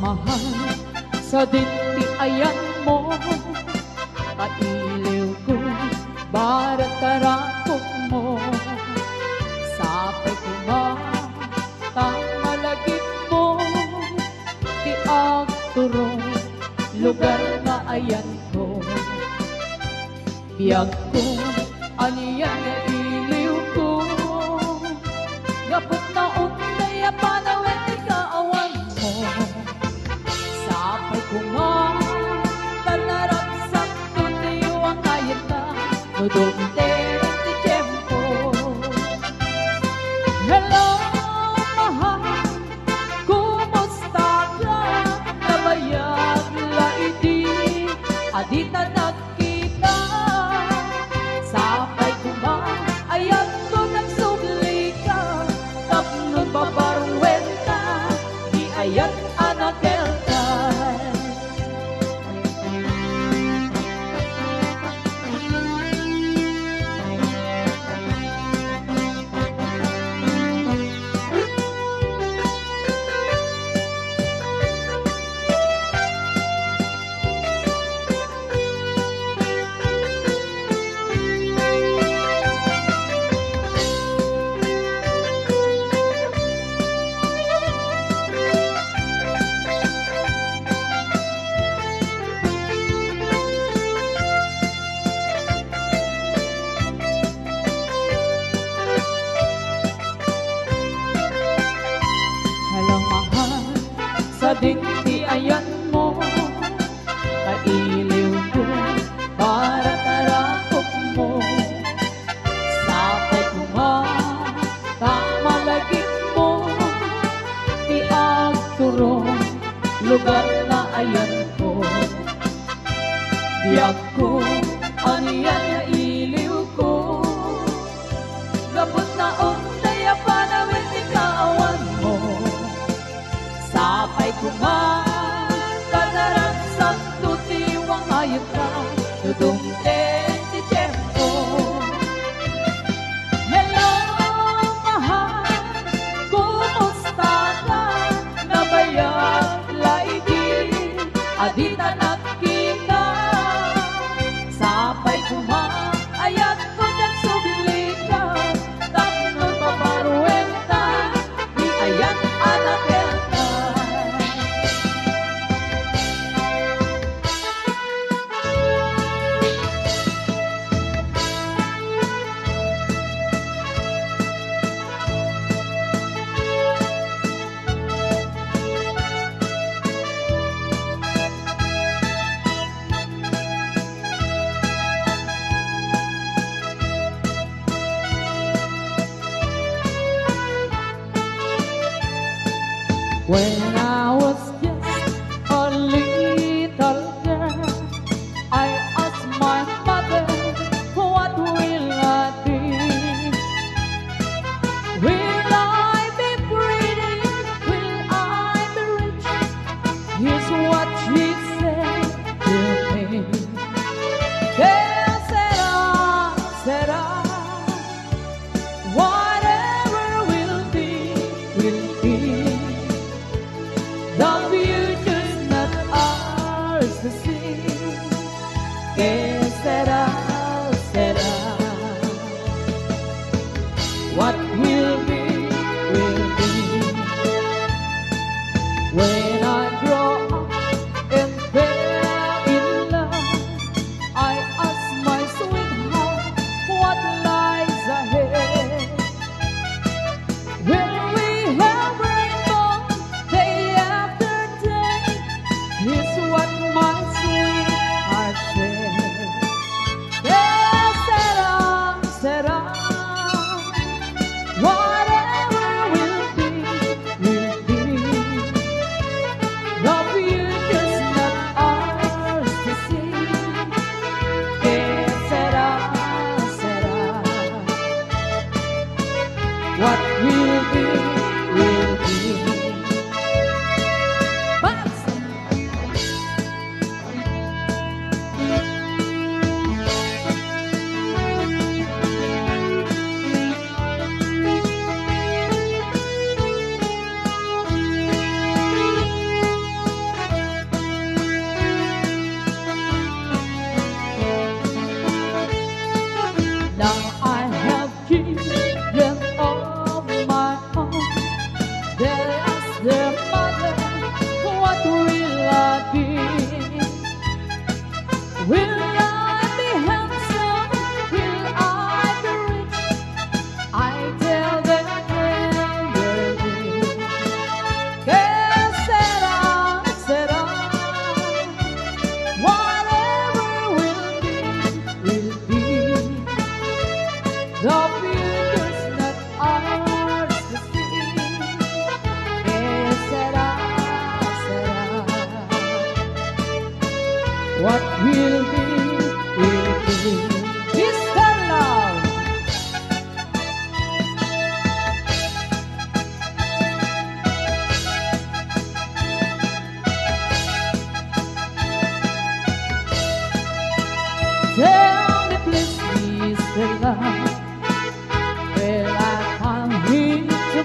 mahal, sa dinti ayan mo, kailiw ko, barat karakot mo, sapay ko malagip mo, tiag turong, lugar na ayan ko. Biyag ko, aniyan na iliw ko, gapot na unday, panawin ikaawan mo. Sapay ko talarap sa tutiyo ang kayat na, nudumte ti tiyempo. Hello, mahal, kumusta ka? Nabayag laiti, adita nagkita. Sapay ko ayan ko nagsugli ka, tapnon babarwenta, di ayan anakeltay. Sa dinti ayan mo, kailiw ko, para tarakot mo. Sapay ko kamalagip mo, tiag turong, lugar na ayan ko. Biyag ko, aniyan na iliw ko, gabot na unday, panawin ikaawan mo. Sapay ko tadarap sa tutiwang ayot ka, nudumte ti tiyempo. Hello, mahal, kumusta ka? Nabayag laiti, adita nagkita. Sapay ko ayat ko nagsugli ka, tapnon paparuwenta, di ayan anakel. When I was just a little girl, I asked my mother, what will I be? Will I be pretty? Will I be rich? Here's what she said to me. Que será, whatever will be, will be. The future's not ours to see. Que será, what will be, will be. When I grow up and fell in love, I ask my sweetheart, what lies ahead? Will we have rainbow day after day? Here's what my sweetheart said. Que será, whatever will be, will be. The future's not ours to see. Que será, what will be, will be. Balse.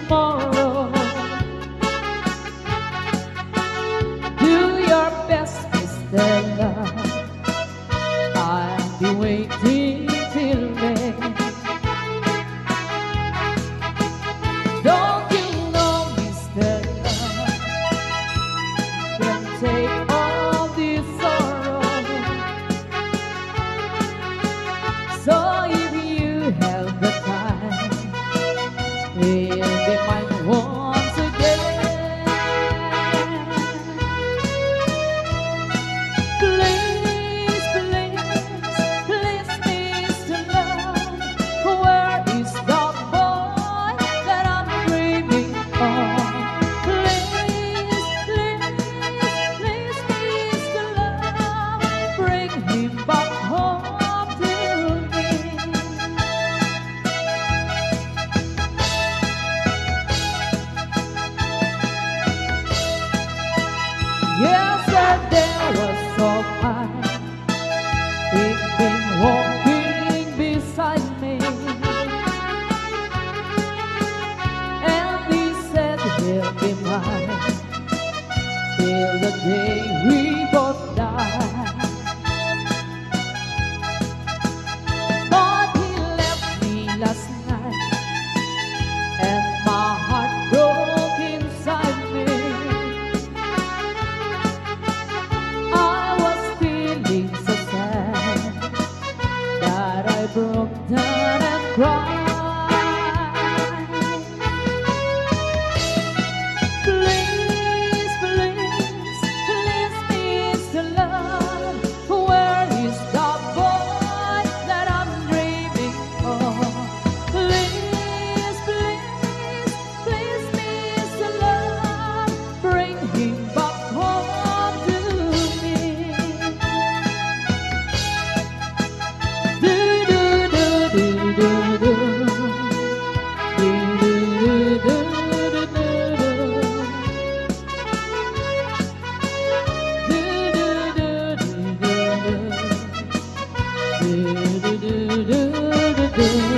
tomorrow. Do your best, Mr. Love. I'll be waiting till then. Don't you know, Mr. Love, can take all this sorrow. So if you have the time, we'll be mine once again. Please, please, please, Mr. Love, where is the boy that I'm dreaming of? Please, please, please, Mr. Love, bring him back home to me. Yesterday was so fine, he'd been walking beside me, and he said he'll be mine till the day we both die. But he left me last night, and my heart broke inside me. I was feeling so sad that I broke down and cried. Please, please, please, Mr. Love, where is the boy that I'm dreaming of? Please, please, please, Mr. Love, bring him back home to me. Do do do do do do. Do do do do do do. Do do do do do. Do do do do do.